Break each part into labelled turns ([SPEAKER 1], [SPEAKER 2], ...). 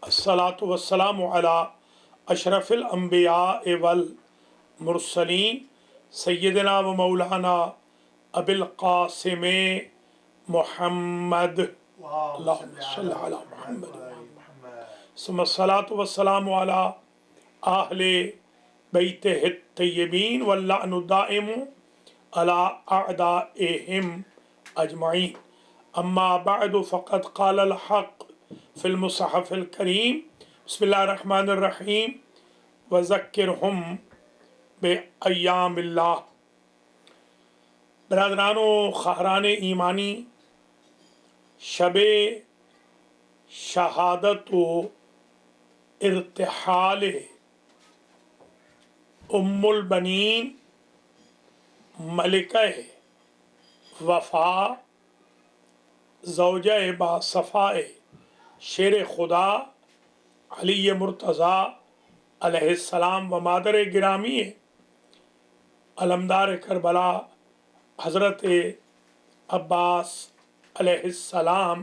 [SPEAKER 1] अस्सलातु वस्सलामु अला अशरफिल अंबिया वल मुरसलीन सय्यदना व मौलाना अबिल कासिम मुहम्मद अल्लाहुम्मा सल्लि अला मुहम्मद सुम्मा सलातु वस्सलामु अला अहले बैतिहि तय्यबीन वल्लअनु दाइमु अला अअदाइहिम अजमईन अम्मा बअदु फ़क़द क़ालल हक़ फ़िल मुसहफ़िल करीम बिस्मिल्लाहिर रहमानिर रहीम व ज़क्किरहुम बिअय्यामिल्लाह। बरादरानो ख़ाहरान ईमानी, शबे शहादत व इर्तिहाल उम्मुल बनीन मलिका वफ़ा ज़ौजा बासफ़ा शेर खुदा अली मुर्तज़ा अलैहिस्सलाम व मादर गिरामी अलमदार करबला हज़रत अब्बास अलैहिस्सलाम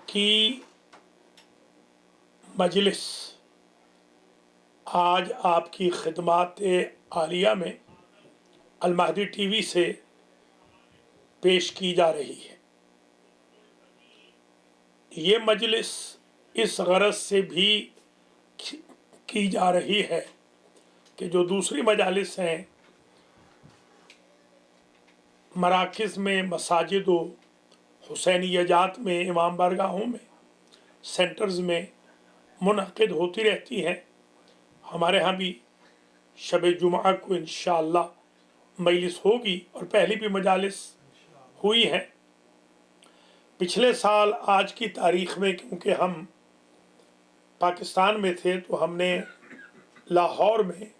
[SPEAKER 1] की मजलिस आज आपकी खिदमत आलिया में अल-महदी टीवी से पेश की जा रही है। ये मजलिस इस गरज से भी की जा रही है कि जो दूसरी मजालिस हैं मराकिज़ में, मसाजिद व हुसैनियजात में, इमाम बारगाहों में, सेंटर्स में मुनक़िद होती रहती हैं। हमारे यहाँ भी शब जुमा को इंशाअल्लाह मजलिस होगी और पहली भी मजालिस हुई हैं। पिछले साल आज की तारीख़ में क्योंकि हम पाकिस्तान में थे तो हमने लाहौर में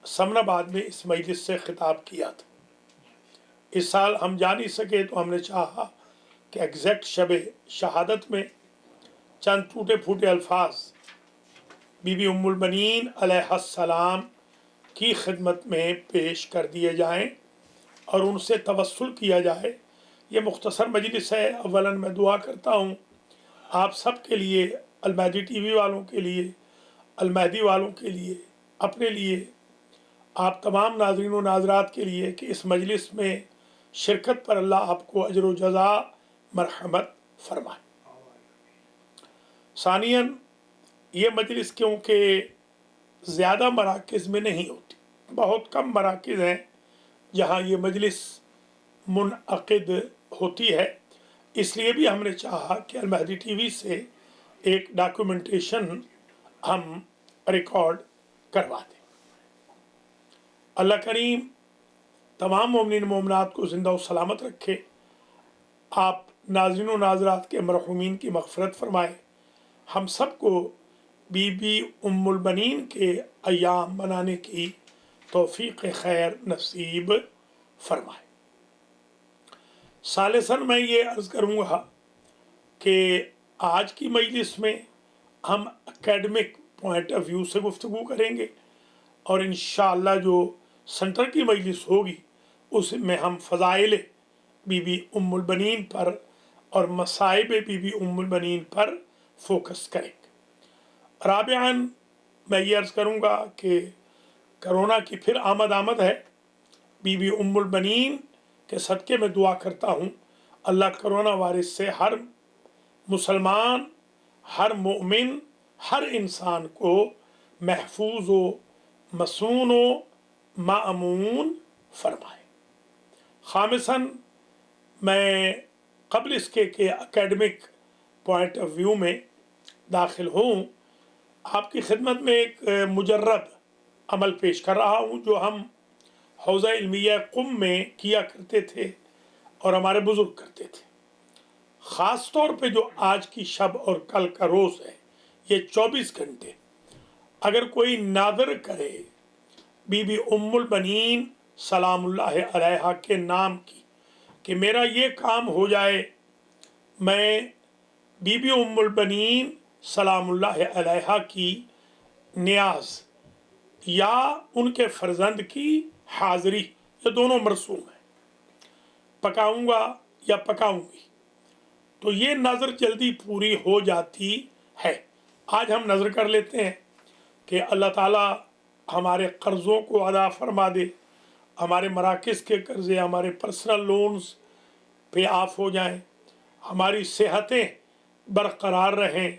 [SPEAKER 1] समनाबाद में इस मजलिस से ख़िताब किया था। इस साल हम जा नहीं सके तो हमने चाहा कि एग्जैक्ट शब शहादत में चंद टूटे फूटे अल्फाज बीबी उम्मुल बनीन अलैहिस्सलाम की खिदमत में पेश कर दिए जाएं और उनसे तवस्सुल किया जाए। ये मुख्तसर मजलिस है। अव्वलन मैं दुआ करता हूँ आप सब के लिए, अल-महदी टीवी वालों के लिए, अल-महदी वालों के लिए, अपने लिए, आप तमाम नाज़रीन व नाज़रात के लिए कि इस मजलिस में शिरकत पर अल्लाह आपको अजर व जज़ा मरहमत फरमाए। सानियन ये मजलिस क्योंकि ज़्यादा मराकिज़ में नहीं होती, बहुत कम मराकिज़ हैं जहाँ ये मजलिस मुनअक़िद होती है, इसलिए भी हमने चाहा कि अल-महदी टीवी से एक डॉक्यूमेंटेशन हम रिकॉर्ड करवा दें। अल्लाह करीम तमाम मोमिनीन मोमिनात को ज़िंदा व सलामत रखे। आप नाज़रीन व नाज़रात के मरहूमीन की मग़फ़िरत फ़रमाए। हम सब को बीबी उम्मुल बनीन के अय्याम मनाने की तौफ़ीक़ खैर नसीब फ़रमाए। सालिसन मैं ये अर्ज़ करूँगा कि आज की मजलिस में हम एकेडमिक पॉइंट ऑफ व्यू से गुफ्तगू करेंगे और इंशाअल्लाह जो सेंटर की मजलिस होगी उसमें हम फ़ज़ाइल बीबी उम्मुल बनीन पर और मसाइब बीबी उम्मुल बनीन पर फोकस करेंगे। राबियान मैं ये अर्ज़ करूँगा कि करोना की फिर आमद है। बीबी उम्मुल बनीन के सदक़े में दुआ करता हूँ अल्लाह करोना वायरस से हर मुसलमान, हर मोमिन, हर इंसान को महफूज व मसून व माअमून फरमाए। खामिसन मैं क़ब्ल इसके कि एकेडमिक पॉइंट ऑफ व्यू में दाखिल हूँ आपकी खिदमत में एक मुजर्रब अमल पेश कर रहा हूँ जो हम हौज़ा इल्मिया क़ुम में किया करते थे और हमारे बुज़ुर्ग करते थे। ख़ास तौर पे जो आज की शब और कल का रोज़ है, ये 24 घंटे अगर कोई नादर करे बीबी उम्मुल बनीन सलामुल्लाह अलैहा के नाम की कि मेरा ये काम हो जाए, मैं बीबी उम्मुल बनीन सलामुल्लाह अलैहा की नियाज़ या उनके फ़र्जंद की हाज़री, ये दोनों मरसूम है, पकाऊंगा या पकाऊंगी, تو یہ نظر جلدی پوری ہو جاتی ہے۔ آج ہم نظر کر لیتے ہیں کہ اللہ تعالیٰ ہمارے قرضوں کو ادا فرما دے، ہمارے مراکز کے قرضے، ہمارے پرسنل لونز پہ آف ہو جائیں، ہماری صحتیں برقرار رہیں،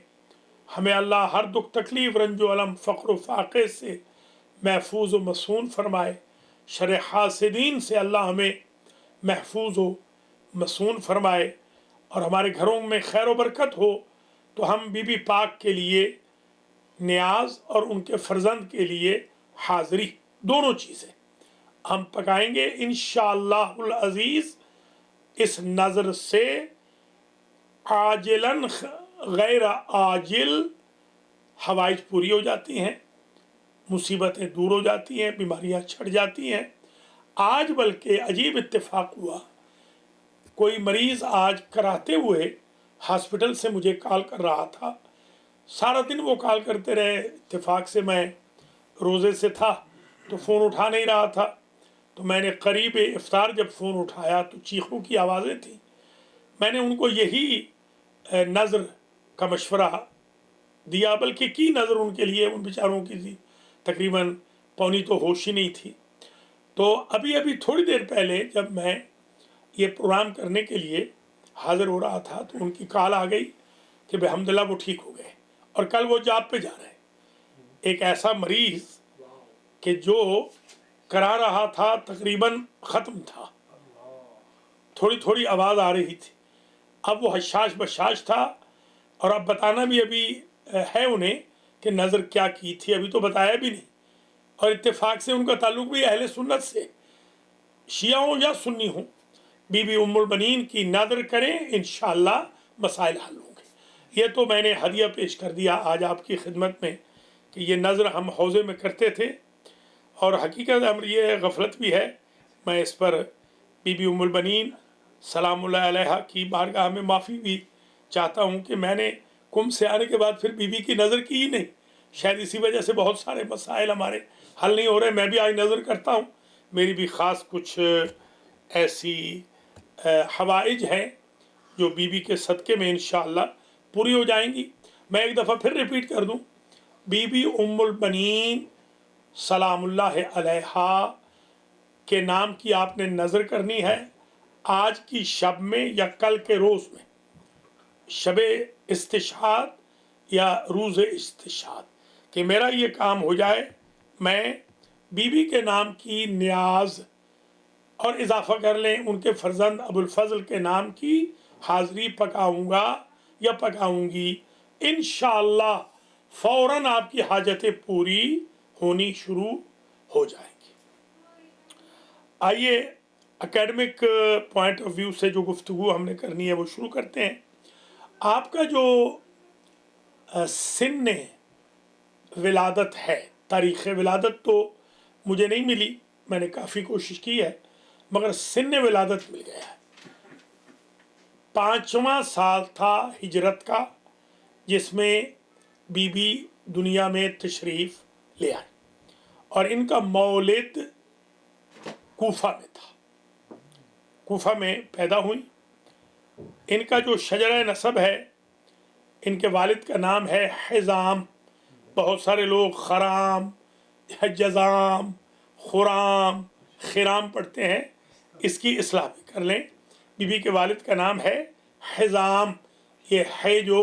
[SPEAKER 1] ہمیں اللہ ہر دکھ تکلیف رنج و علم فقر و فاقے سے محفوظ و مصون فرمائے، شر حاسدین سے اللہ ہمیں محفوظ و مصون فرمائے، اور ہمارے گھروں میں خیر و برکت ہو۔ تو ہم بی بی پاک کے لیے نیاز اور ان کے فرزند کے لیے حاضری، دونوں چیزیں ہم پکائیں گے انشاءاللہ العزیز۔ اس نظر سے عاجلاً غیر عاجل حوائج پوری ہو جاتی ہیں، مصیبتیں دور ہو جاتی ہیں، بیماریاں چھٹ جاتی ہیں۔ آج بلکہ عجیب اتفاق ہوا، کوئی مریض آج کراتے ہوئے ہاسپٹل سے مجھے کال کر رہا تھا، سارا دن وہ کال کرتے رہے، اتفاق سے میں روزے سے تھا تو فون اٹھا نہیں رہا تھا، تو میں نے قریب افطار جب فون اٹھایا تو چیخوں کی آوازیں تھیں۔ میں نے ان کو یہی نظر کا مشورہ دیا، بلکہ کی نظر ان کے لیے، ان بیچاروں کی تھی، تقریباً پونی تو ہوش ہی نہیں تھی۔ تو ابھی تھوڑی دیر پہلے جب میں یہ پروگرام کرنے کے لیے حاضر ہو رہا تھا تو ان کی کال آ گئی کہ الحمدللہ وہ ٹھیک ہو گئے اور کل وہ جاب پہ جا رہے ہیں۔ ایک ایسا مریض کہ جو کرا رہا تھا تقریباً ختم تھا، تھوڑی تھوڑی آواز آ رہی تھی، اب وہ حشاش بشاش تھا، اور اب بتانا بھی ابھی ہے انہیں کہ نظر کیا کی تھی، ابھی تو بتایا بھی نہیں۔ اور اتفاق سے ان کا تعلق بھی اہل سنت سے، شیعہ ہوں یا سنی ہوں، بی بی ام البنین کی نظر کریں انشاءاللہ مسائل حل ہوں گے۔ یہ تو میں نے ہدیہ پیش کر دیا آج آپ کی خدمت میں کہ یہ نظر ہم حوضے میں کرتے تھے، اور حقیقت امر یہ غفلت بھی ہے، میں اس پر بی بی ام البنین سلام اللہ علیہ کی بارگاہ میں معافی بھی چاہتا ہوں کہ میں نے کم سے آنے کے بعد پھر بی بی کی نظر کی ہی نہیں، شاید اسی وجہ سے بہت سارے مسائل ہمارے حل نہیں ہو رہے۔ میں بھی آج نظر کرتا ہوں، میری بھی خاص کچھ ایسی حوائج ہیں جو بی بی کے صدقے میں انشاءاللہ پوری ہو جائیں گی۔ میں ایک دفعہ پھر ریپیٹ کر دوں، بی بی ام البنین سلام اللہ علیہا کے نام کی آپ نے نظر کرنی ہے آج کی شب میں یا کل کے روز میں، شب استشہاد یا روز استشہاد، کہ میرا یہ کام ہو جائے، میں بی بی کے نام کی نیاز، اور اضافہ کر لیں ان کے فرزند ابو الفضل کے نام کی حاضری پکاؤں گا یا پکاؤں گی، انشاءاللہ فوراً آپ کی حاجتیں پوری ہونی شروع ہو جائیں گی۔ آئیے اکیڈمک پوائنٹ آف ویو سے جو گفتگو ہم نے کرنی ہے وہ شروع کرتے ہیں۔ آپ کا جو سن ولادت ہے، تاریخ ولادت تو مجھے نہیں ملی، میں نے کافی کوشش کی ہے، مگر سن ولادت مل گیا ہے۔ 5واں سال تھا ہجرت کا جس میں بی بی دنیا میں تشریف لے آئی، اور ان کا مولد کوفہ میں تھا، کوفہ میں پیدا ہوئی۔ ان کا جو شجرہ نسب ہے، ان کے والد کا نام ہے حزام، بہت سارے لوگ خرام، جزام، خرام، خرام پڑھتے ہیں، اس کی اصلاح بھی کر لیں۔ بی بی کے والد کا نام ہے حزام، یہ ہے جو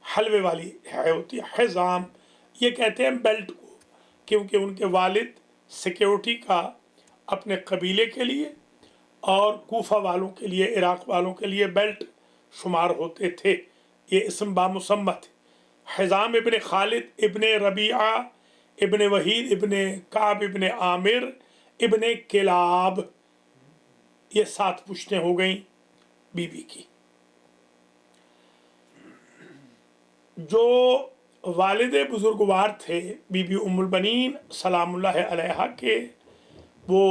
[SPEAKER 1] حلوے والی ہے ہوتی ہے، حزام، یہ کہتے ہیں بیلٹ کو، کیونکہ ان کے والد سیکیورٹی کا اپنے قبیلے کے لیے اور کوفہ والوں کے لیے، عراق والوں کے لیے بیلٹ شمار ہوتے تھے۔ یہ اسم بامسمت، حزام ابن خالد ابن ربیعہ ابن وحید ابن کعب ابن عامر ابن کلاب، یہ 7 پشتیں ہو گئیں بی بی کی۔ جو والد بزرگوار تھے بی بی ام البنین سلام اللہ علیہا کے، وہ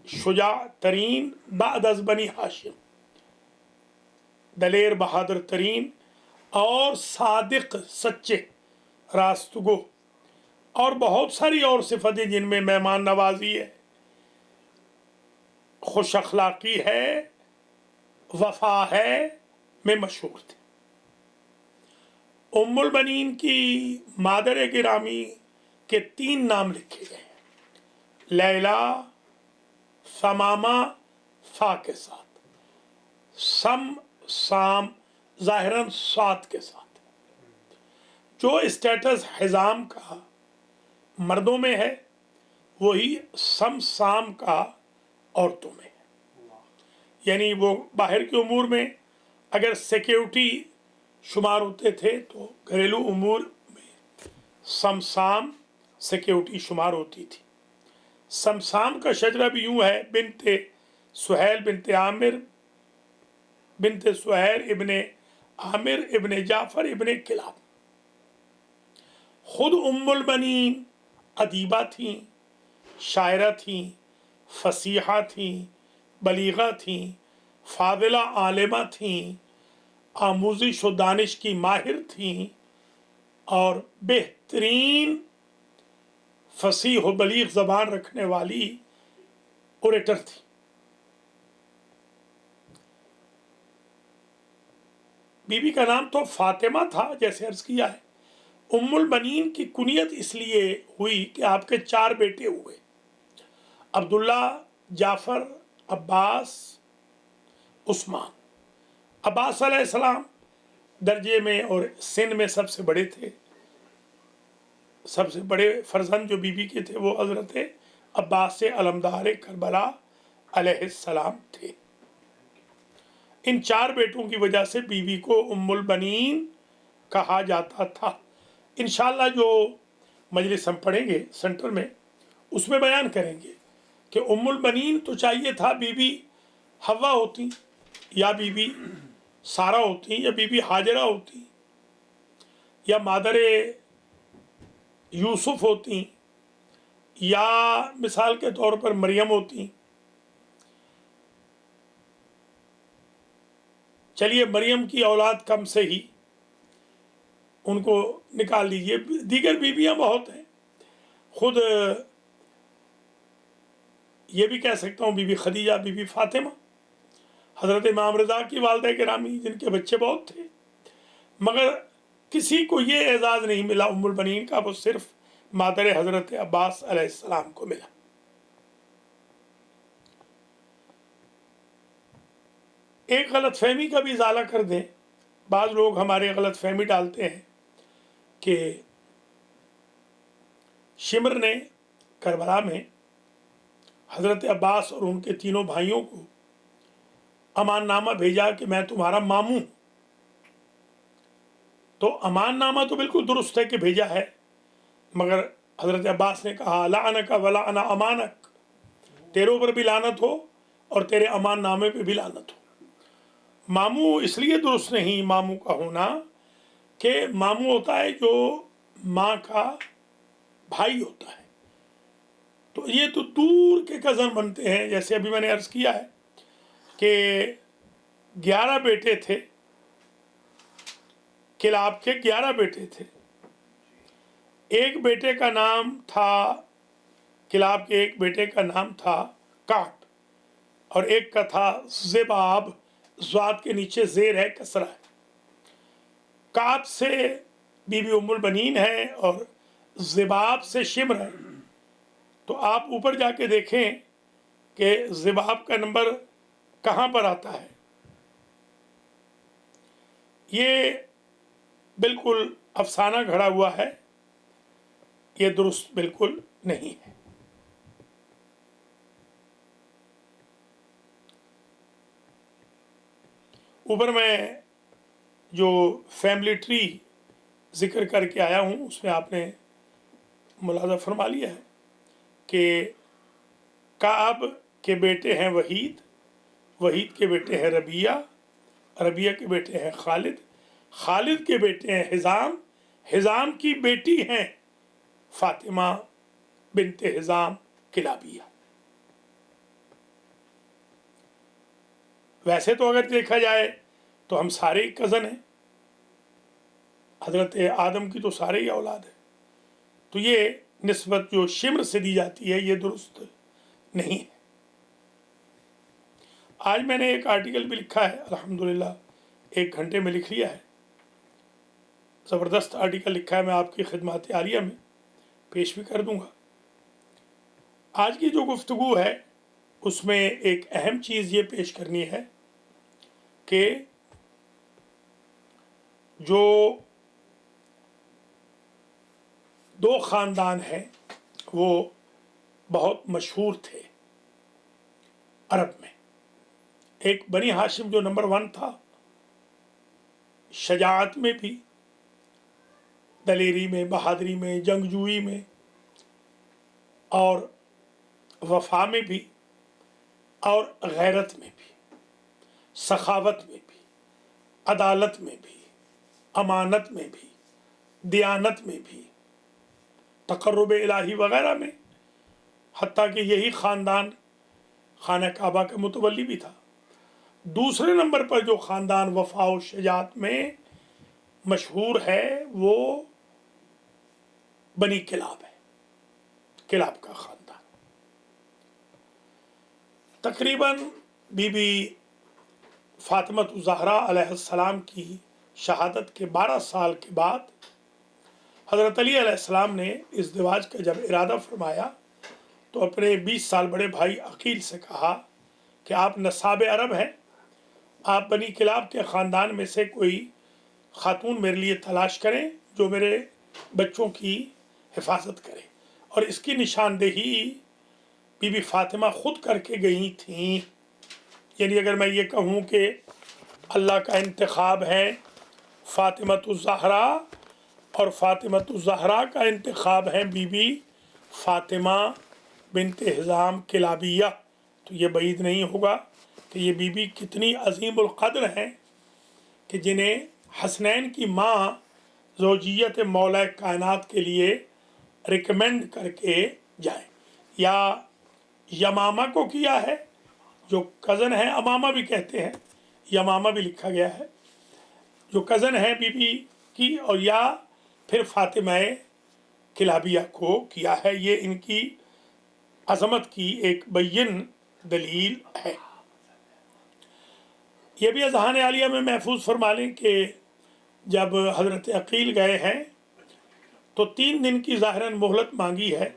[SPEAKER 1] شجاع ترین بعد از بنی ہاشم، دلیر بہادر ترین اور صادق، سچے، راستگو، اور بہت ساری اور صفتیں جن میں مہمان نوازی ہے، خوش اخلاقی ہے، وفا ہے، में मशहूर थे। उम्मुल बनीन की मादर गिरामी के 3 नाम लिखे गए हैं, लैला, समामा, सा के साथ, सम, साम ज़ाहिरन सात के साथ। जो स्टेटस हिजाम का मर्दों में है वही सम साम का औरतों में है। यानी वो बाहर के उमूर में अगर सिक्योरिटी शुमार होते थे तो घरेलू उमूर में समसाम सिक्योरिटी शुमार होती थी। समसाम का शजरा भी यूं है, बिनते सुहैल बिनते आमिर बिनते सुहैल इब्ने आमिर इब्ने जाफर इब्ने किलाब। खुद उम्मुल बनीन अदीबा थीं, शायरा थीं, फसीहा थीं, बलीगा थीं, फादिला आलिमा थीं, आमूजिश व दानिश की माहिर थीं और बेहतरीन फसीह व बलीग ज़बान रखने वाली ओरेटर थी। बीबी का नाम तो फातिमा था जैसे अर्ज किया है। उम्मुल बनीन की कुनियत इसलिए हुई कि आपके 4 बेटे हुए, अब्दुल्ला, जाफ़र, अब्बास, उस्मान। अब्बास अलैहिस्सलाम दर्जे में और सिन में सबसे बड़े थे। सबसे बड़े फर्जंद जो बीबी के थे वो हज़रत अब्बास अलमदार करबला अलैहिस्सलाम थे। इन 4 बेटों की वजह से बीबी को उम्मुल बनीन कहा जाता था। इंशाअल्लाह जो मजलिस हम पढ़ेंगे सेंटर में उसमें बयान करेंगे कि उम्मुल बनीन तो चाहिए था बीबी हवा होती या बीबी सारा होती या बीबी हाजरा होती या मादरे यूसुफ होती या मिसाल के तौर पर मरियम होती। चलिए मरियम की औलाद कम से ही उनको निकाल लीजिए, दीगर बीबियां बहुत हैं। खुद ये भी कह सकता हूँ बीबी खदीजा, बीबी फातिमा, हज़रत इमाम रज़ा की वालिदा गिरामी जिनके बच्चे बहुत थे, मगर किसी को ये एजाज़ नहीं मिला उम्मुल बनीन का, वो सिर्फ मादर हज़रत अब्बास अलैहिस्सलाम को मिला। एक गलत फहमी का भी इजाला कर दें, बाज़ लोग हमारे गलत फहमी डालते हैं कि शिमर ने करबला में हज़रत अब्बास और उनके तीनों भाइयों को अमाननामा भेजा कि मैं तुम्हारा मामू। तो अमाननामा तो बिल्कुल दुरुस्त है कि भेजा है, मगर हज़रत अब्बास ने कहा लानक वला अना अमानक, तेरे ऊपर भी लानत हो और तेरे अमाननामे पे भी लानत हो। मामू इसलिए दुरुस्त नहीं मामू का होना कि मामू होता है जो माँ का भाई होता है, तो ये तो दूर के कज़न बनते हैं। जैसे अभी मैंने अर्ज़ किया है कि 11 बेटे थे, किलाब के 11 बेटे थे। एक बेटे का नाम था, किलाब के एक बेटे का नाम था काब और एक का था ज़िबाब, ज़ाद के नीचे ज़ेर है, कसरा है। काब से बीबी उम्मुल बनीन है और ज़िबाब से शिमर है। तो आप ऊपर जाके देखें कि ज़िबाब का नंबर कहाँ पर आता है। ये बिल्कुल अफसाना घड़ा हुआ है, ये दुरुस्त बिल्कुल नहीं है। ऊपर मैं जो फैमिली ट्री जिक्र करके आया हूँ उसमें आपने मुलाज़ा फरमा लिया है कि काब के बेटे हैं वहीद, वहीद के बेटे हैं रबिया, रबिया के बेटे हैं खालिद, खालिद के बेटे हैं हिज़ाम, हिज़ाम की बेटी हैं फातिमा बिनते हिज़ाम किलाबिया। वैसे तो अगर देखा जाए तो हम सारे कज़न हैं, हज़रत आदम की तो सारे ही औलाद है। तो ये निस्बत जो शिमर से दी जाती है ये दुरुस्त नहीं है। आज मैंने एक आर्टिकल भी लिखा है अल्हम्दुलिल्लाह 1 घंटे में लिख लिया है। ज़बरदस्त आर्टिकल लिखा है, मैं आपकी खिदमत आलिया में पेश भी कर दूंगा। आज की जो गुफ्तगू है उसमें एक अहम चीज़ ये पेश करनी है कि जो 2 ख़ानदान हैं वो बहुत मशहूर थे अरब में। एक बनी हाशिम जो नंबर 1 था, शजाअत में भी, दलेरी में, बहादुरी में, जंगजूई में और वफा में भी और गैरत में भी, सखावत में भी, अदालत में भी, अमानत में भी, दियानत में भी, तक़र्रुब इलाही वगैरह में, हत्ता कि यही ख़ानदान खाना काबा का मुतवल्ली भी था। दूसरे नंबर पर जो ख़ानदान वफा और शजाअत में मशहूर है वो बनी किलाब है, किलाब का ख़ानदान। तकरीबन बीबी फ़ातिमत ज़हरा अलैहिस्सलाम की शहादत के 12 साल के बाद हज़रत अली अलैहिस्सलाम ने इज़्दिवाज का जब इरादा फरमाया तो अपने 20 साल बड़े भाई अकील से कहा कि आप नसाब अरब हैं, आप बनी किलाब के ख़ानदान में से कोई ख़ातून मेरे लिए तलाश करें जो मेरे बच्चों की हिफाजत करे। और इसकी निशानदेही बीबी फ़ातिमा ख़ुद करके गई थीं। यानी अगर मैं ये कहूँ कि अल्लाह का इंतखाब है फ़ातिमतुज़ ज़हरा और फ़ातिमतुज़ ज़हरा का इंतखाब है बीबी फ़ातिमा बिन्त हिज़ाम किलाबिया, तो ये बईद नहीं होगा कि ये बीबी कितनी अज़ीमुल क़द्र हैं कि जिन्हें हसनैन की माँ ज़ौजियत मौला कायनात के लिए रिकमेंड करके जाएं। या यमामा को किया है, जो कज़न है, अमामा भी कहते हैं, यमामा भी लिखा गया है, जो कज़न है बीबी की, और या फिर फ़ातिमा किलाबिया को किया है। ये इनकी अज़मत की एक बय्यन दलील है। ये भी अज़हान आलिया में महफूज फरमा लें कि जब हज़रत अकील गए हैं तो 3 दिन की ज़ाहिरन मोहलत मांगी है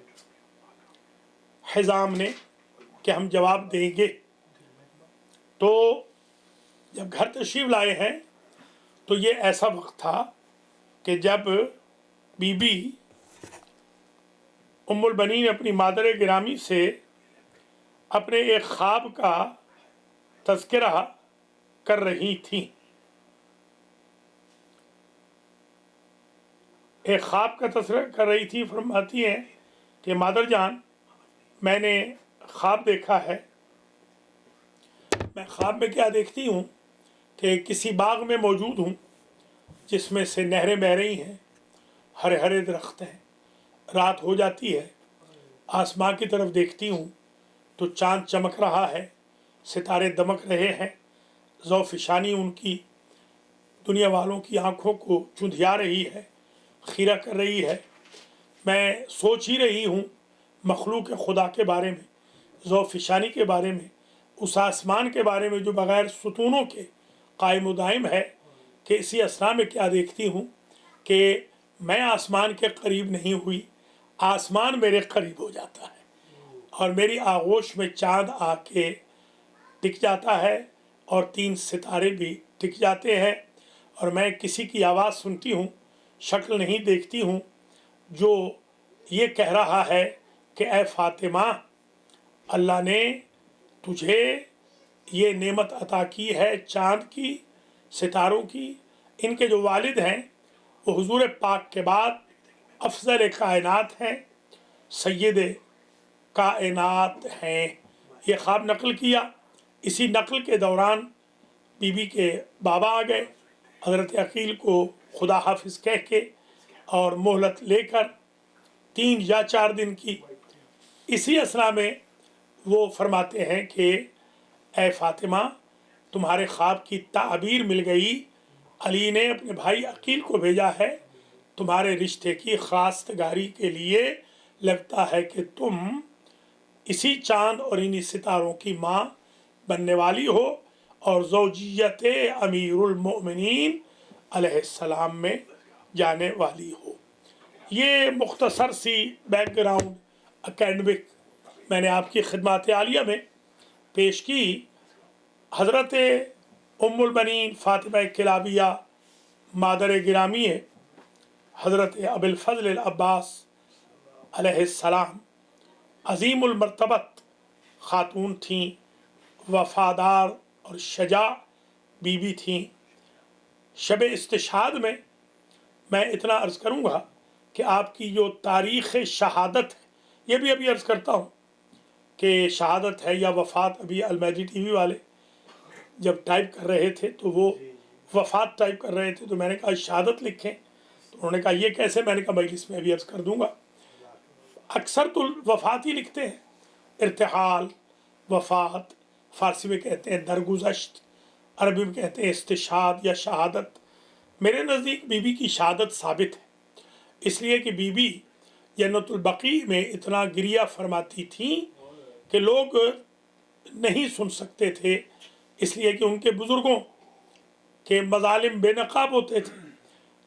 [SPEAKER 1] हिज़ाम ने कि हम जवाब देंगे। तो जब घर तशरीफ़ लाए हैं तो ये ऐसा वक्त था कि जब बीबी उम्मुल बनीन अपनी मादर गिरामी से अपने एक ख्वाब का तज़किरा कर रही थीं। एक ख्वाब का तज़किरा कर रही थी, फरमाती हैं कि मादर जान, मैंने ख्वाब देखा है। मैं ख्वाब में क्या देखती हूँ कि किसी बाग में मौजूद हूँ जिसमें से नहरें बह रही हैं, हरे हरे दरख्त हैं। रात हो जाती है, आसमां की तरफ देखती हूँ तो चाँद चमक रहा है, सितारे दमक रहे हैं, ज़ौफ़िशानी उनकी दुनिया वालों की आँखों को चुंधिया रही है, खीरा कर रही है। मैं सोच ही रही हूँ मखलूक खुदा के बारे में, ज़ौफ़िशानी के बारे में, उस आसमान के बारे में जो बग़ैर सुतूनों के कायम दायम है, कि इसी असना में क्या देखती हूँ कि मैं आसमान के करीब नहीं हुई, आसमान मेरे करीब हो जाता है और मेरी आगोश में चाँद आके टिक जाता है और 3 सितारे भी टिक जाते हैं। और मैं किसी की आवाज़ सुनती हूँ, शक्ल नहीं देखती हूँ, जो ये कह रहा है कि ए फ़ातिमा, अल्लाह ने तुझे ये नेमत अता की है चाँद की, सितारों की। इनके जो वालिद हैं वो हुजूर पाक के बाद अफज़ल कायनात हैं, सैयद कायनात हैं। ये ख्वाब नकल किया। इसी नकल के दौरान बीबी के बाबा आ गए, हज़रत अकील को खुदा हाफिज़ कह के और मोहलत लेकर 3 या 4 दिन की। इसी असना में वो फरमाते हैं कि ए फ़ातिमा, तुम्हारे ख्वाब की ताबीर मिल गई। अली ने अपने भाई अकील को भेजा है तुम्हारे रिश्ते की खास्तगारी के लिए। लगता है कि तुम इसी चाँद और इन्हीं सितारों की माँ बनने वाली हो اور زوجیت امیरुल मोमिनीन अलैहिस्सलाम में जाने वाली हो। ये मुख्तसर सी बैकग्राउंड एकेडमिक मैंने आपकी खिदमत आलिया में पेश की। हज़रत उम्मुल बनीन फ़ातिमा किलाबिया मादर गिरामी हज़रत अबुल फ़ज़ल अब्बास अलैहिस्सलाम अज़ीमुल मर्तबत ख़ातून थीं, वफ़ादार और शजा बीबी थीं। शब इस्तिशहाद में मैं इतना अर्ज़ करूँगा कि आपकी जो तारीख़ शहादत है, ये भी अभी अर्ज़ करता हूँ कि शहादत है या वफ़ात, अभी अलमैजी टीवी वाले जब टाइप कर रहे थे तो वो वफ़ात टाइप कर रहे थे, तो मैंने कहा शहादत लिखें, तो उन्होंने कहा ये कैसे, मैंने कहा मजलिस में अभी अर्ज़ कर दूँगा। अक्सर तो वफ़ात ही लिखते हैं, इर्तिहाल, वफ़ात, फ़ारसी में कहते हैं दरगुज़श्त, अरबी में कहते हैं इस्तिशहाद या शहादत। मेरे नज़दीक बीबी की शहादत साबित है, इसलिए कि बीबी जन्नतुल बकी में इतना गिरिया फरमाती थी कि लोग नहीं सुन सकते थे, इसलिए कि उनके बुज़ुर्गों के मज़ालिम बेनकाब होते थे।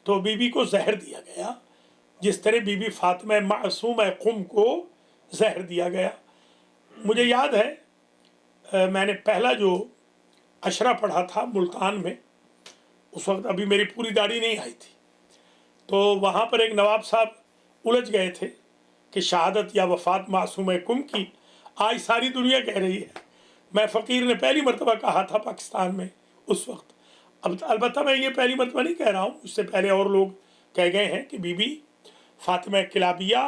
[SPEAKER 1] तो बीबी को जहर दिया गया, जिस तरह बीबी फ़ातिमा मासूम क़ुम को जहर दिया गया। मुझे याद है मैंने पहला जो अशरा पढ़ा था मुल्तान में, उस वक्त अभी मेरी पूरी दाढ़ी नहीं आई थी, तो वहाँ पर एक नवाब साहब उलझ गए थे कि शहादत या वफ़ात मासूम क़ुम की आज सारी दुनिया कह रही है। मैं फ़कीर ने पहली मरतबा कहा था पाकिस्तान में उस वक्त। अब अलबत्ता मैं ये पहली मरतबा नहीं कह रहा हूँ, उससे पहले और लोग कह गए हैं कि बीबी फ़ातिमा किलाबिया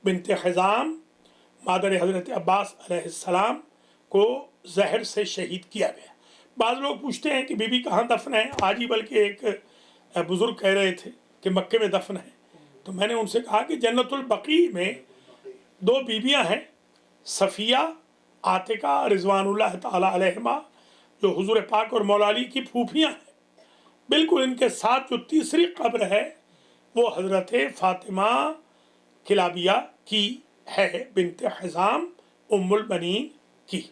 [SPEAKER 1] बिनत हिज़ाम मादर हज़रत अब्बास अलैहिस्सलाम को जहर से शहीद किया गया। बाज़ लोग पूछते हैं कि बीबी कहाँ दफन है, आज ही बल्कि एक बुज़ुर्ग कह रहे थे कि मक्के में दफन है। तो मैंने उनसे कहा कि जन्नतुल बकी में दो बीबियाँ हैं, सफ़िया आतिका रिज़वानुल्लाह ताला अलैहिमा, जो हुज़ूर पाक और मौला अली की फूफियाँ हैं। बिल्कुल इनके साथ जो तीसरी कब्र है वो हज़रत फ़ातिमा किलाबिया की है, बिनत हिज़ाम उम्मुल बनीन की।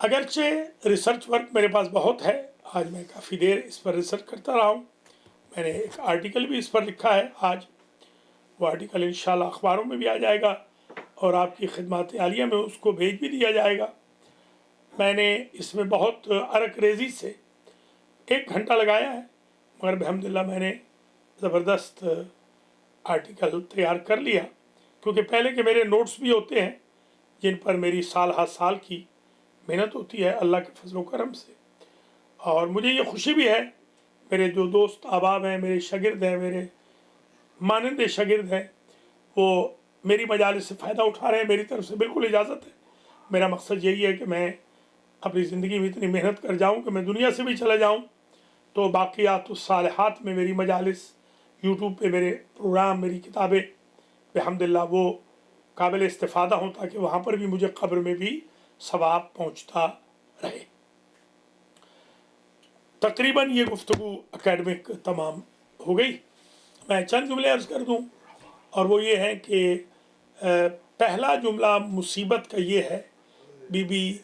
[SPEAKER 1] अगरचे रिसर्च वर्क मेरे पास बहुत है, आज मैं काफ़ी देर इस पर रिसर्च करता रहा हूँ। मैंने एक आर्टिकल भी इस पर लिखा है आज, वो आर्टिकल इंशाल्लाह अखबारों में भी आ जाएगा और आपकी खिदमत आलिया में उसको भेज भी दिया जाएगा। मैंने इसमें बहुत अरकरेज़ी से 1 घंटा लगाया है, मगर अल्हम्दुलिल्लाह मैंने ज़बरदस्त आर्टिकल तैयार कर लिया, क्योंकि पहले के मेरे नोट्स भी होते हैं जिन पर मेरी साल हर साल की मेहनत होती है अल्लाह के फजल करम से। और मुझे ये खुशी भी है, मेरे जो दोस्त अहबाब हैं, मेरे शागिर्द हैं, मेरे मानंदे शागिर्द हैं, वो मेरी मजालिस से फ़ायदा उठा रहे हैं। मेरी तरफ से बिल्कुल इजाज़त है। मेरा मकसद यही है कि मैं अपनी ज़िंदगी में इतनी मेहनत कर जाऊँ कि मैं दुनिया से भी चला जाऊँ तो बाक़ियातुस सालिहात में मेरी मजालिस, यूट्यूब पे मेरे प्रोग्राम, मेरी किताबें अल्हम्दुलिल्लाह वो काबिल इस्तिफ़ादा हों, ताकि वहाँ पर भी मुझे कब्र में भी सवाब पहुँचता रहे। तकरीबन ये गुफ्तगू एकेडमिक तमाम हो गई। मैं चंद जुमले अर्ज़ कर दूँ, और वो ये है कि पहला जुमला मुसीबत का ये है, बीबी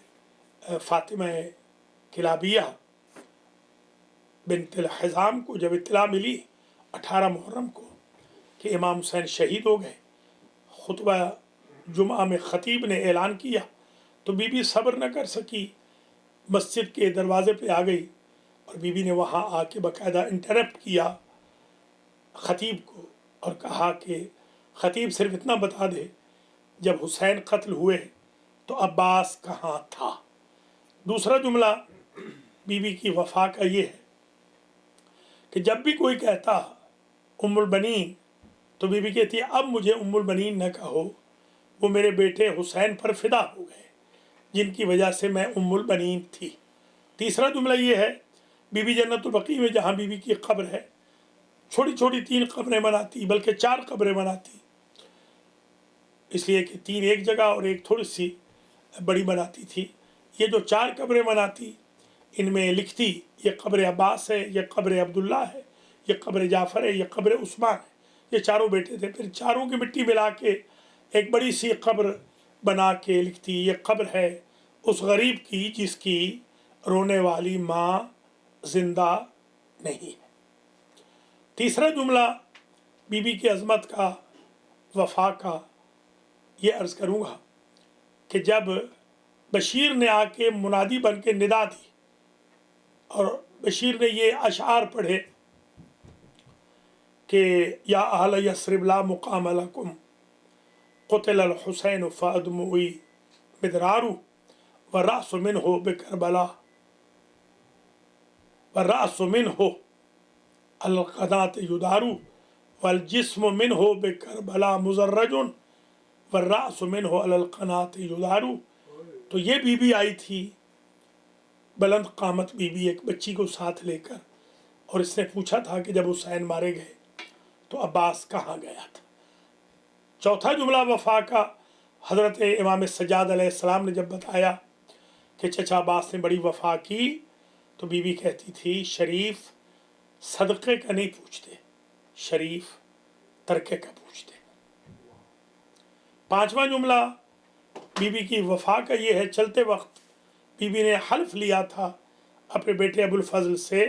[SPEAKER 1] फ़ातिमा किलाबिया बिनत हिज़ाम को जब इत्तला मिली 18 मुहर्रम को कि इमाम हुसैन शहीद हो गए, खुतबा जुमा में ख़तीब ने ऐलान किया, तो बीबी सब्र न कर सकी, मस्जिद के दरवाज़े पे आ गई और बीबी ने वहाँ आके बाकायदा इंटरप्ट किया ख़तीब को और कहा कि ख़तीब सिर्फ इतना बता दे, जब हुसैन कत्ल हुए तो अब्बास कहाँ था। दूसरा जुमला बीबी की वफ़ा का ये है कि जब भी कोई कहता उम्मुल बनीन, तो बीबी कहती है अब मुझे उम्मुल बनीन न कहो, वो मेरे बेटे हुसैन पर फ़िदा हो गए जिनकी वजह से मैं उम्मुल बनीन थी। तीसरा जुमला ये है, बीबी जन्नतुल बकी में जहाँ बीबी की कब्र है, छोटी छोटी 3 कब्रें बनाती, बल्कि 4 कब्रें बनाती, इसलिए कि 3 एक जगह और एक थोड़ी सी बड़ी बनाती थी। ये जो 4 कब्रें बनाती, इनमें लिखती ये कब्र अब्बास है, ये कब्र अब्दुल्ला है, ये कब्र जाफ़र है, ये कब्र उस्मान है। ये चारों बेटे थे। फिर चारों की मिट्टी मिला के एक बड़ी सी कब्र बना के लिखती ये कब्र है उस गरीब की जिसकी रोने वाली माँ जिंदा नहीं है। तीसरा जुमला बीबी की अजमत का, वफा का, ये अर्ज़ करूँगा कि जब बशीर ने आके मुनादी बन के निदा दी और बशीर ने ये अशार पढ़े कि या अहल यस्रिब ला मुकाम लकुम क़ुतिल अल हुसैन फ़अदमुई मिदरारू व रअसु मिन्हु बिकरबला व रअसु मिन्हु अल क़नात युदारू वल जिस्मु मिन्हु बिकरबला मुज़र्रजुन व रअसु मिन्हु अल क़नात युदारू। तो ये बीबी आई थी, बुलंद कामत बीबी, एक बच्ची को साथ लेकर, और इसने पूछा था कि जब हुसैन मारे गए तो अब्बास कहाँ गया था। चौथा जुमला वफा का, हज़रत इमाम सज्जाद अलैहिस्सलाम ने जब बताया कि चचा अब्बास ने बड़ी वफा की, तो बीबी कहती थी शरीफ सदक़े का नहीं पूछते, शरीफ तरके का पूछते। पांचवा जुमला बीबी की वफा का ये है, चलते वक्त बीबी ने हल्फ लिया था अपने बेटे अबुल फजल से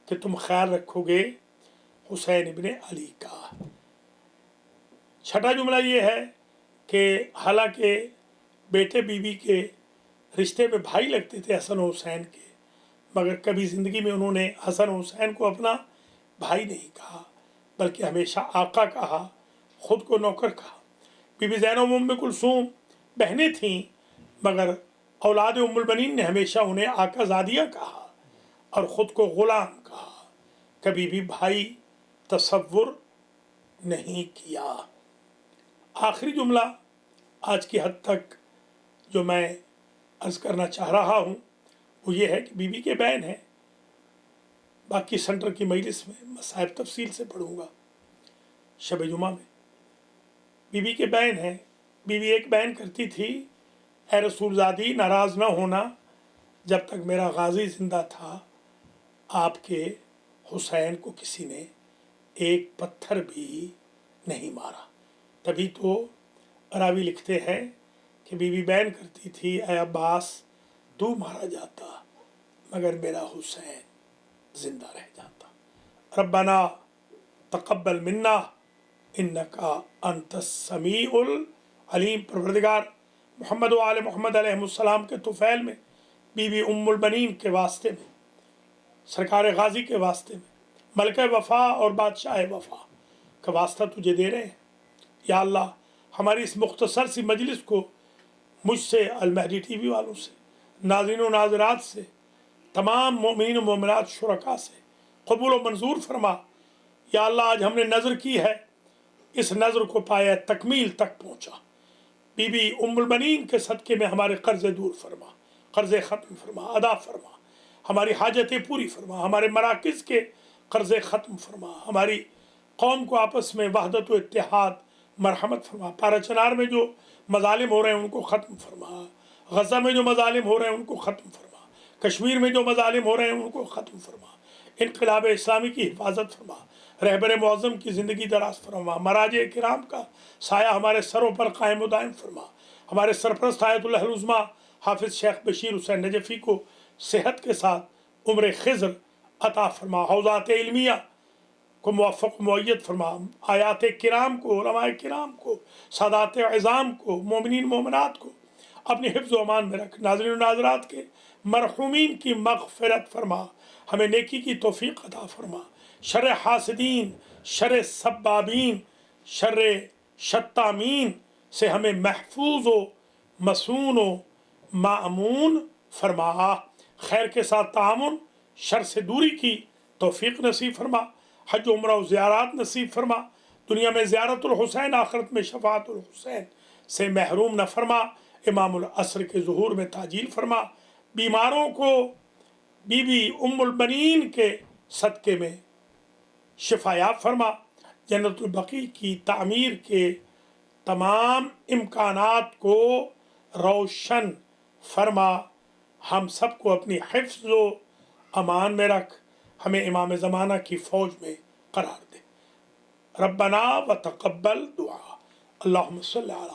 [SPEAKER 1] कि तुम ख्याल रखोगे हुसैन इब्ने अली का। छठा जुमला ये है कि हालांकि बेटे बीबी के रिश्ते में भाई लगते थे हसन और हुसैन के, मगर कभी ज़िंदगी में उन्होंने हसन और हुसैन को अपना भाई नहीं कहा, बल्कि हमेशा आका कहा, ख़ुद को नौकर कहा। बीबी ज़ैनब उम्मे कुलसूम बहनें थीं, मगर औलाद उम्मुल बनीन ने हमेशा उन्हें आका ज़ादिया कहा और ख़ुद को ग़ुलाम कहा, कभी भी भाई तसव्वुर नहीं किया। आखिरी जुमला आज की हद तक जो मैं अर्ज़ करना चाह रहा हूँ वो ये है कि बीबी के बैन हैं, बाकी सेंटर की मजलिस में मसाइब तफसील से पढ़ूँगा शब जुमा में। बीबी के बैन हैं। बीबी एक बैन करती थी, ऐ रसूलज़ादी नाराज़ न होना, जब तक मेरा गाजी ज़िंदा था आपके हुसैन को किसी ने एक पत्थर भी नहीं मारा। तभी तो रावी लिखते हैं कि बीबी बैन करती थी, ऐ अब्बास तू मारा जाता मगर मेरा हुसैन ज़िंदा रह जाता। रब्बना तक़ब्बल मिन्ना इन्नका अंतस समीउल अलीम। परवरदिगार मोहम्मद व आले मोहम्मद अलैहिस्सलाम के तुफ़ैल में, बीबी उम्मुल बनीन के वास्ते में, सरकार गाजी के वास्ते में, मलका वफ़ा और बादशाह वफ़ा का वास्ता तुझे दे रहे हैं। या अल्लाह, हमारी इस मुख्तसर सी मजलिस को मुझसे, अल महदी टीवी वालों से, नाज़रीन व नाज़रात से, तमाम मोमिनीन व मोमिनात शुरका से कबूल व मंजूर फरमा। या अल्लाह, आज हमने नज़र की है, इस नज़र को पाया तकमील तक पहुँचा। बीबी उम्मुल बनीन के सदक़े में हमारे कर्ज़े दूर फरमा, कर्ज़े ख़त्म फरमा, अदा फरमा, हमारी हाजतें पूरी फरमा, हमारे मराकिज़ के कर्ज़े ख़त्म फरमा, हमारी कौम को आपस में वहदत व इत्तेहाद मरहमत फरमा। पारा चनार में जो मज़ालिम हो रहे हैं उनको ख़त्म फरमा, गज़ा में जो मज़ालिम हो रहे हैं उनको ख़त्म फरमा, कश्मीर में जो मज़ालिम हो रहे हैं उनको ख़त्म फरमा, इनक़िलाब इस्लामी की हिफाजत फरमा, रहबर मुअज़्ज़म की ज़िंदगी दराज फरमा, मराजे किराम का साया हमारे सरों पर कायम व दायम फरमा। हमारे सरपरस्त आयतुल अहल उज़्मा हाफिज़ शेख बशीर हुसैन नजफ़ी को सेहत के साथ उम्र खिज़र अता फरमा, हौज़ात इल्मिया को मुवफ़्फ़क़ मुअय्यद फरमा, आयात किराम को, उलमाए किराम को, सादात इज़ाम को, मोमिनीन मोमिनात को अपने हिफ्ज़ व अमान में रख। नाज़रीन नाज़रात के मरहूमीन की मग़फ़िरत फरमा, हमें नेकी की तौफ़ीक़ अता फरमा। शर्र हासिदीन, शर्र सब्बाबीन, शर्र शत्तामीन से हमें महफूज़ व मसून व माअमून फरमा। खैर के साथ तामुन, शर से दूरी की तौफ़ीक़ नसीब फरमा। हज उम्रा व ज़ियारत नसीब फरमा। दुनिया में ज़ियारतुल हुसैन, आखिरत में शफ़ाअतुल हुसैन से महरूम न फरमा। इमामुल असर के ज़ुहूर में ताजील फरमा। बीमारों को बीबी उम्मुल बनीन के सदक़े में शिफायाब फरमा। जन्नतुल बक़ी की तामीर के तमाम इम्कानात को रोशन फरमा। हम सब को अपनी हिफ्ज़ व अमान में रख, हमें इमाम ज़माना की फ़ौज में करार दे। रब्बना व तक़ब्बल दुआ। अल्लाहुम्मा सल्लि अला